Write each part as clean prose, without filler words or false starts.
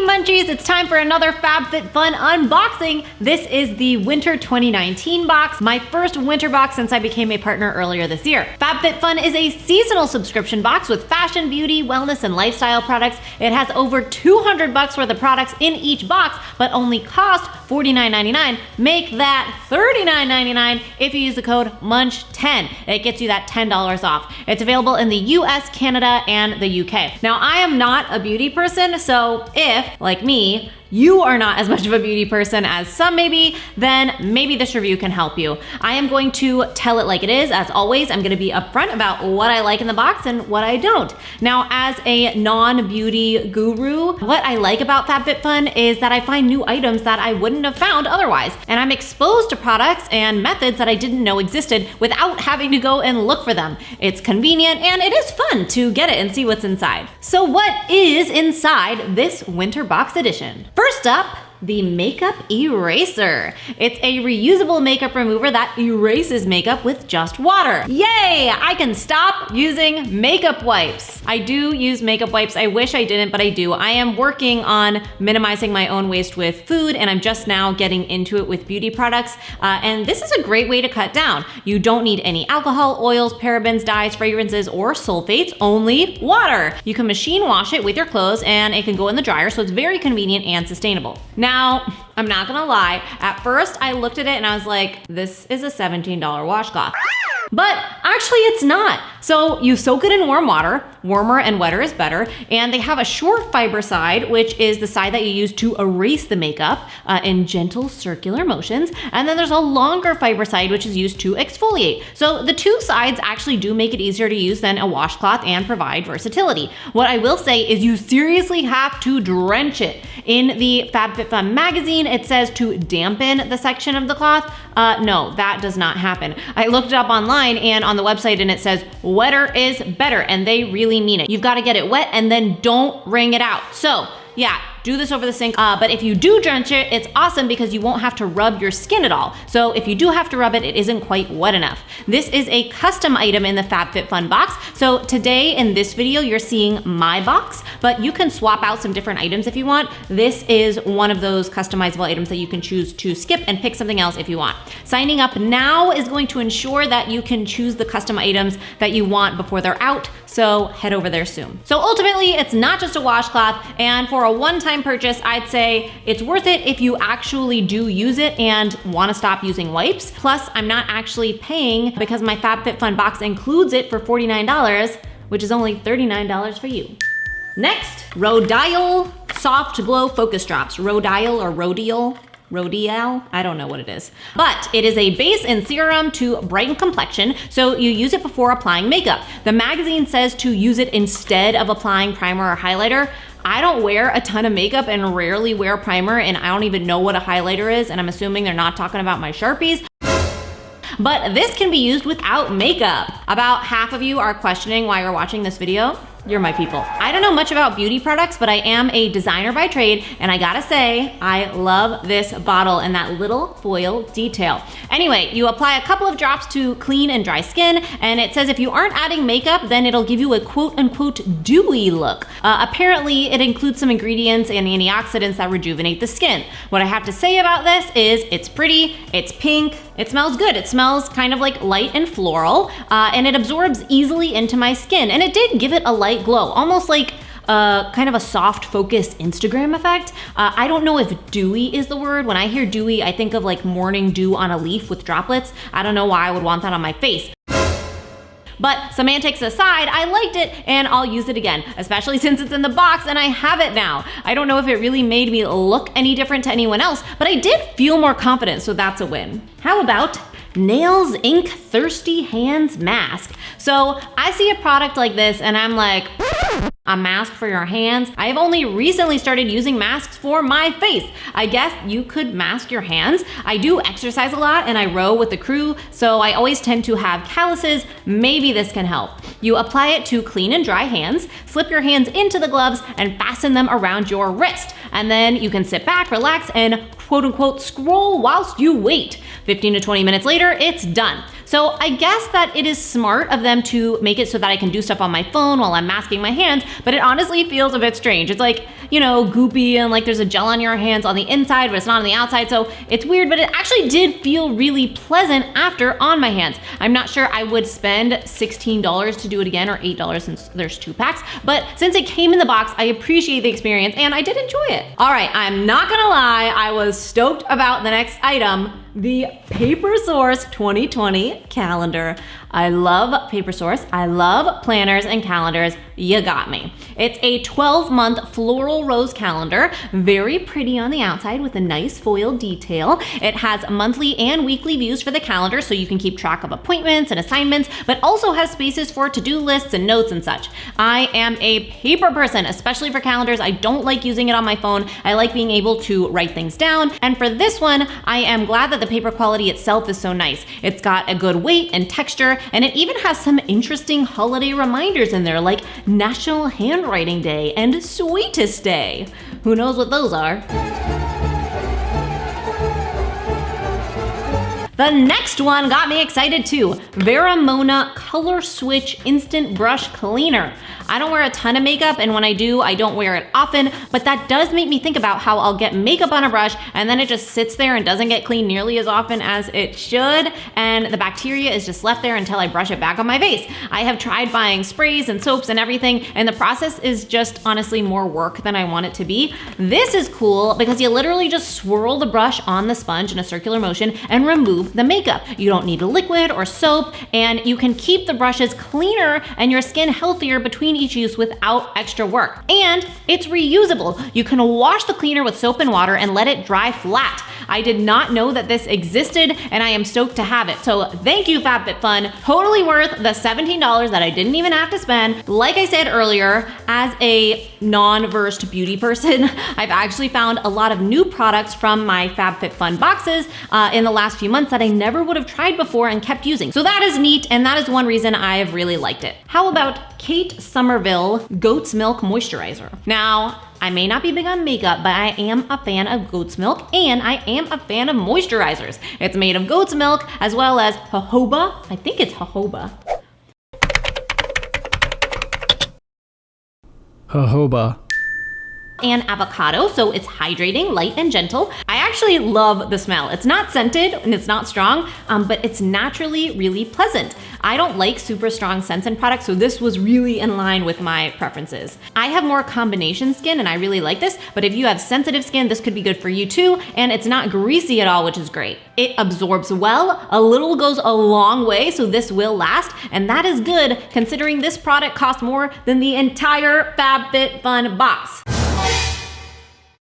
Munchies, it's time for another FabFitFun unboxing. This is the Winter 2019 box, my first winter box since I became a partner earlier this year. FabFitFun is a seasonal subscription box with fashion, beauty, wellness, and lifestyle products. It has over 200 bucks worth of products in each box, but only cost $49.99. Make that $39.99 if you use the code MUNCH10. It gets you that $10 off. It's available in the US, Canada, and the UK. Now, I am not a beauty person, so if, like me, you are not as much of a beauty person as some maybe, then maybe this review can help you. I am going to tell it like it is. As always, I'm gonna be upfront about what I like in the box and what I don't. Now, as a non-beauty guru, what I like about FabFitFun is that I find new items that I wouldn't have found otherwise. And I'm exposed to products and methods that I didn't know existed without having to go and look for them. It's convenient and it is fun to get it and see what's inside. So what is inside this winter box edition? First up, the makeup eraser. It's a reusable makeup remover that erases makeup with just water. Yay! I can stop using makeup wipes. I do use makeup wipes. I wish I didn't, but I do. I am working on minimizing my own waste with food, and I'm just now getting into it with beauty products. And this is a great way to cut down. You don't need any alcohol, oils, parabens, dyes, fragrances, or sulfates, only water. You can machine wash it with your clothes and it can go in the dryer, so it's very convenient and sustainable. Now, I'm not gonna lie, at first I looked at it and I was like, this is a $17 washcloth. But actually it's not. So you soak it in warm water, warmer and wetter is better, and they have a short fiber side, which is the side that you use to erase the makeup in gentle circular motions, and then there's a longer fiber side, which is used to exfoliate. So the two sides actually do make it easier to use than a washcloth and provide versatility. What I will say is you seriously have to drench it. In the FabFitFun magazine, it says to dampen the section of the cloth. No, that does not happen. I looked it up online and on the website and it says wetter is better, and they really mean it. You've got to get it wet and then don't wring it out. So yeah, do this over the sink, but if you do drench it, it's awesome because you won't have to rub your skin at all. So if you do have to rub it, it isn't quite wet enough. This is a custom item in the FabFitFun box. So today in this video, you're seeing my box, but you can swap out some different items if you want. This is one of those customizable items that you can choose to skip and pick something else if you want. Signing up now is going to ensure that you can choose the custom items that you want before they're out, so head over there soon. So ultimately, it's not just a washcloth, and for a one-time purchase, I'd say it's worth it if you actually do use it and want to stop using wipes. Plus, I'm not actually paying because my FabFitFun box includes it for $49, which is only $39 for you. Next, Rodial Soft Glow Focus Drops. Rodial or Rodial? Rodial? I don't know what it is. But it is a base and serum to brighten complexion, so you use it before applying makeup. The magazine says to use it instead of applying primer or highlighter. I don't wear a ton of makeup and rarely wear primer, and I don't even know what a highlighter is, and I'm assuming they're not talking about my Sharpies. But this can be used without makeup. About half of you are questioning why you're watching this video. You're my people. I don't know much about beauty products, but I am a designer by trade, and I gotta say, I love this bottle and that little foil detail. Anyway, you apply a couple of drops to clean and dry skin, and it says if you aren't adding makeup, then it'll give you a quote-unquote dewy look. Apparently, it includes some ingredients and antioxidants that rejuvenate the skin. What I have to say about this is it's pretty, it's pink, it smells good. It smells kind of like light and floral, and it absorbs easily into my skin, and it did give it a light glow, almost like kind of a soft focus Instagram effect. I don't know if dewy is the word. When I hear dewy, I think of like morning dew on a leaf with droplets. I don't know why I would want that on my face. But semantics aside, I liked it and I'll use it again, especially since it's in the box and I have it now. I don't know if it really made me look any different to anyone else, but I did feel more confident, so that's a win. How about Nails Inc Thirsty Hands Mask? So I see a product like this and I'm like, a mask for your hands? I have only recently started using masks for my face. I guess you could mask your hands. I do exercise a lot and I row with the crew, so I always tend to have calluses. Maybe this can help. You apply it to clean and dry hands, slip your hands into the gloves and fasten them around your wrist. And then you can sit back, relax, and quote unquote scroll whilst you wait. 15 to 20 minutes later, it's done. So I guess that it is smart of them to make it so that I can do stuff on my phone while I'm masking my hands, but it honestly feels a bit strange. It's like, you know, goopy and like there's a gel on your hands on the inside, but it's not on the outside. So it's weird, but it actually did feel really pleasant after on my hands. I'm not sure I would spend $16 to do it again, or $8 since there's 2 packs, but since it came in the box, I appreciate the experience and I did enjoy it. All right, I'm not gonna lie, I was stoked about the next item, the Paper Source 2020 calendar. I love Paper Source. I love planners and calendars. You got me. It's a 12-month floral rose calendar, very pretty on the outside with a nice foil detail. It has monthly and weekly views for the calendar so you can keep track of appointments and assignments, but also has spaces for to-do lists and notes and such. I am a paper person, especially for calendars. I don't like using it on my phone. I like being able to write things down. And for this one, I am glad that the paper quality itself is so nice. It's got a good weight and texture, and it even has some interesting holiday reminders in there, like National Handwriting Day and Sweetest Day. Who knows what those are? The next one got me excited too. Vera Mona Color Switch Instant Brush Cleaner. I don't wear a ton of makeup, and when I do, I don't wear it often, but that does make me think about how I'll get makeup on a brush and then it just sits there and doesn't get cleaned nearly as often as it should, and the bacteria is just left there until I brush it back on my face. I have tried buying sprays and soaps and everything, and the process is just honestly more work than I want it to be. This is cool because you literally just swirl the brush on the sponge in a circular motion and remove the makeup. You don't need a liquid or soap, and you can keep the brushes cleaner and your skin healthier between each use without extra work. And it's reusable. You can wash the cleaner with soap and water and let it dry flat. I did not know that this existed, and I am stoked to have it. So thank you, FabFitFun. Totally worth the $17 that I didn't even have to spend. Like I said earlier, as a non-versed beauty person, I've actually found a lot of new products from my FabFitFun boxes in the last few months that I never would have tried before and kept using. So that is neat, and that is one reason I have really liked it. How about Kate Somerville Goat's Milk Moisturizer? Now, I may not be big on makeup, but I am a fan of goat's milk, and I am a fan of moisturizers. It's made of goat's milk as well as jojoba. I think it's jojoba. Jojoba. And avocado, so it's hydrating, light, and gentle. I actually love the smell. It's not scented and it's not strong, but it's naturally really pleasant. I don't like super strong scents in products, so this was really in line with my preferences. I have more combination skin and I really like this, but if you have sensitive skin, this could be good for you too, and it's not greasy at all, which is great. It absorbs well, a little goes a long way, so this will last, and that is good considering this product costs more than the entire FabFitFun box.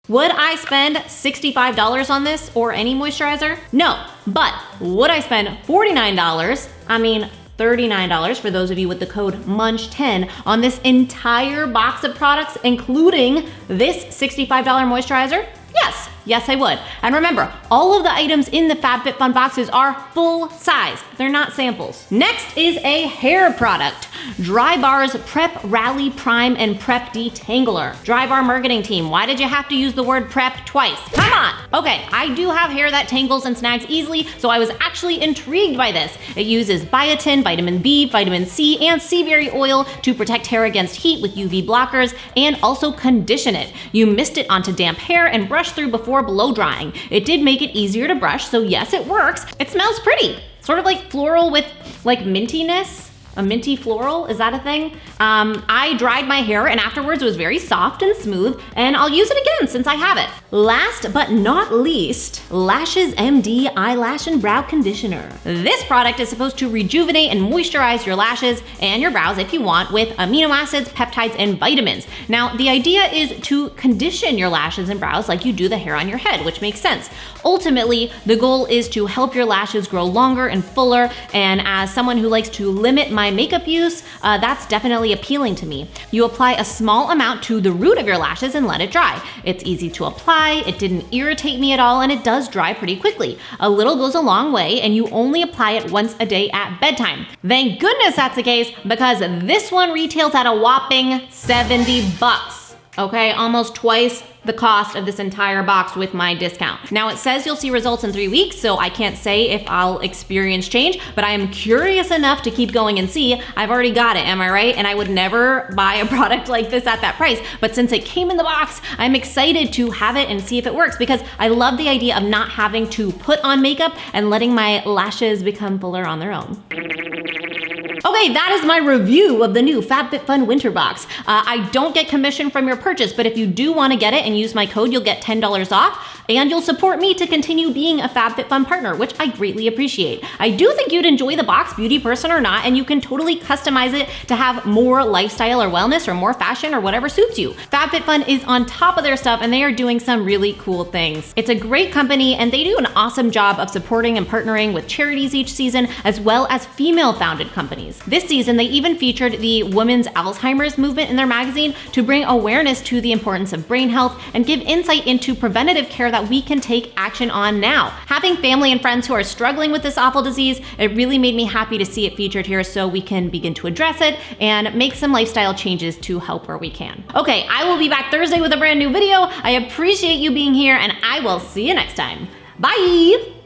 Would I spend $65 on this or any moisturizer? No, but would I spend $49? I mean, $39 for those of you with the code MUNCH10 on this entire box of products, including this $65 moisturizer? Yes. Yes, I would. And remember, all of the items in the FabFitFun boxes are full size. They're not samples. Next is a hair product. Drybar's Prep Rally Prime and Prep Detangler. Drybar marketing team, why did you have to use the word prep twice? Come on! Okay, I do have hair that tangles and snags easily, so I was actually intrigued by this. It uses biotin, vitamin B, vitamin C, and sea berry oil to protect hair against heat with UV blockers and also condition it. You mist it onto damp hair and brush through before blow drying. It did make it easier to brush, so yes, it works. It smells pretty. Sort of like floral with like mintiness. A minty floral, is that a thing? I dried my hair and afterwards it was very soft and smooth, and I'll use it again since I have it. Last but not least, Lashes MD Eyelash and Brow Conditioner. This product is supposed to rejuvenate and moisturize your lashes and your brows if you want with amino acids, peptides, and vitamins. Now, the idea is to condition your lashes and brows like you do the hair on your head, which makes sense. Ultimately, the goal is to help your lashes grow longer and fuller, and as someone who likes to limit my makeup use, that's definitely appealing to me. You apply a small amount to the root of your lashes and let it dry. It's easy to apply, it didn't irritate me at all, and it does dry pretty quickly. A little goes a long way, and you only apply it once a day at bedtime. Thank goodness that's the case, because this one retails at a whopping $70. Okay, almost twice the cost of this entire box with my discount. Now it says you'll see results in 3 weeks, so I can't say if I'll experience change, but I am curious enough to keep going and see. I've already got it, am I right? And I would never buy a product like this at that price, but since it came in the box, I'm excited to have it and see if it works because I love the idea of not having to put on makeup and letting my lashes become fuller on their own. Okay, that is my review of the new FabFitFun Winter Box. I don't get commission from your purchase, but if you do want to get it and use my code, you'll get $10 off, and you'll support me to continue being a FabFitFun partner, which I greatly appreciate. I do think you'd enjoy the box, beauty person or not, and you can totally customize it to have more lifestyle or wellness or more fashion or whatever suits you. FabFitFun is on top of their stuff, and they are doing some really cool things. It's a great company, and they do an awesome job of supporting and partnering with charities each season, as well as female-founded companies. This season, they even featured the Women's Alzheimer's movement in their magazine to bring awareness to the importance of brain health and give insight into preventative care that we can take action on now. Having family and friends who are struggling with this awful disease, it really made me happy to see it featured here so we can begin to address it and make some lifestyle changes to help where we can. Okay, I will be back Thursday with a brand new video. I appreciate you being here, and I will see you next time. Bye!